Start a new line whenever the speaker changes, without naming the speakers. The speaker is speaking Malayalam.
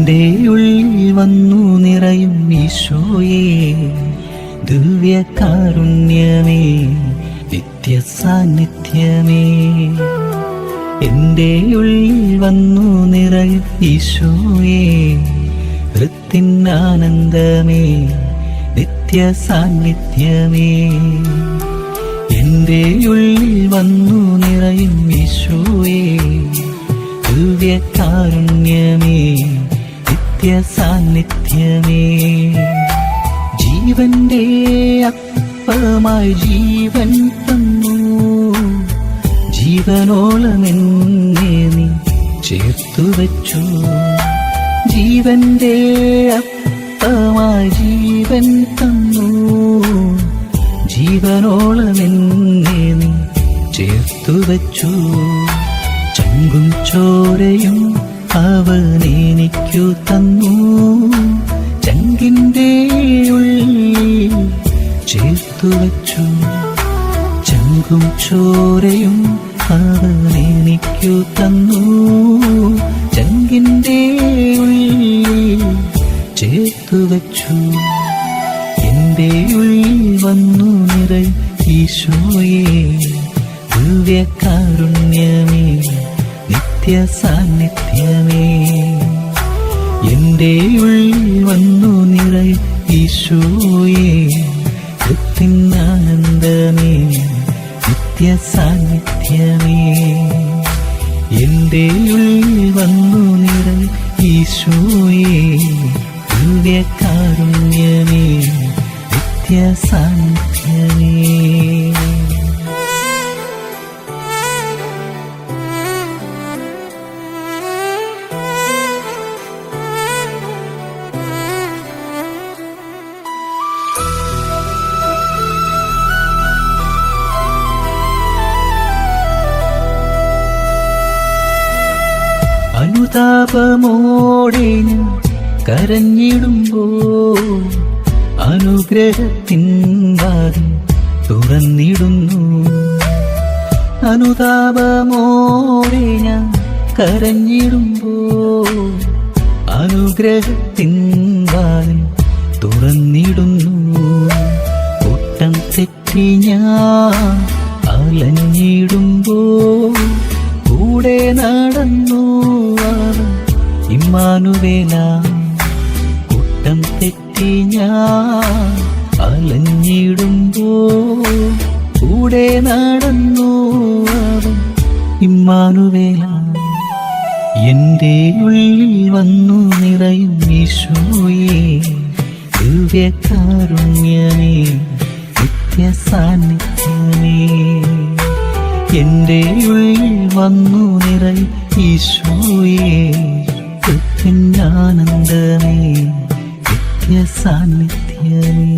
എൻ്റെ ഉള്ളിൽ വന്നു നിറയും ഈശോയേ, ദിവ്യകാരുണ്യമേ, നിത്യസാന്നിധ്യമേ. എൻ്റെ ഉള്ളിൽ വന്നു നിറയും ഈശോയേ, ഹൃത്തിനാനന്ദമേ, നിത്യസാന്നിധ്യമേ. എൻ്റെ ഉള്ളിൽ വന്നു നിറയും ഈശോയേ, ദിവ്യകാരുണ്യമേ, നിത്യസാന്നിധ്യമേ. ജീവന്റെ അപ്പമായി ജീവൻ തന്നു, ജീവനോളം എന്നെ നീ ചേർത്തു വച്ചു. ജീവന്റെ അപ്പമായി ജീവൻ തന്നു, ജീവനോളം എന്നെ നീ ചേർത്തു വച്ചു. ചങ്കും ചോരയും അവനെനിക്കു തന്നു, ചങ്കിൻ്റെ ഉള്ളിൽ ചേർത്തു വച്ചു. ചങ്കും ചോരയും അവനെനിക്കു തന്നു, ചങ്കിൻ്റെ ഉള്ളിൽ ചേർത്തു വച്ചു. എൻ്റെ ഉള്ളിൽ വന്നു നിറയും ഈശോയേ, ദിവ്യകാരുണ്യമേ, നിത്യസാന്നിധ്യമേ. എൻ്റെ ഉള്ളിൽ വന്നു നിറയും ഈശോയേ, ഹൃത്തിനാനന്ദമേ, നിത്യസാന്നിധ്യമേ. എൻ്റെ ഉള്ളിൽ വന്നു നിറയും ഈശോയേ, ദിവ്യകാരുണ്യമേ, നിത്യസാന്നിധ്യമേ. അനുതാപമോടെ ഞാൻ കരഞ്ഞിടുമ്പോൾ അനുഗ്രഹത്തിൻ വാതിൽ തുറന്നിടുന്നു. അനുതാപമോടെ ഞാൻ കരഞ്ഞിടുമ്പോൾ അനുഗ്രഹത്തിൻ വാതിൽ തുറന്നിടുന്നു. കൂട്ടം തെറ്റി ഞാൻ അലഞ്ഞിടുമ്പോൾ കൂടെ നടന്നു ഇമ്മാനുവേല. കൂട്ടം തെറ്റി ഞാൻ അലഞ്ഞിടുമ്പോൾ കൂടെ നടന്നു ഇമ്മാനുവേല. എൻ്റെ ഉള്ളിൽ വന്നു നിറയും ഈശോയേ, ദിവ്യകാരുണ്യമേ, നിത്യസാന്നിധ്യമേ. എൻ്റെ ഉള്ളിൽ വന്നു നിറയും ഈശോയേ, ഹൃത്തിനാനന്ദമേ, നിത്യസാന്നിധ്യമേ.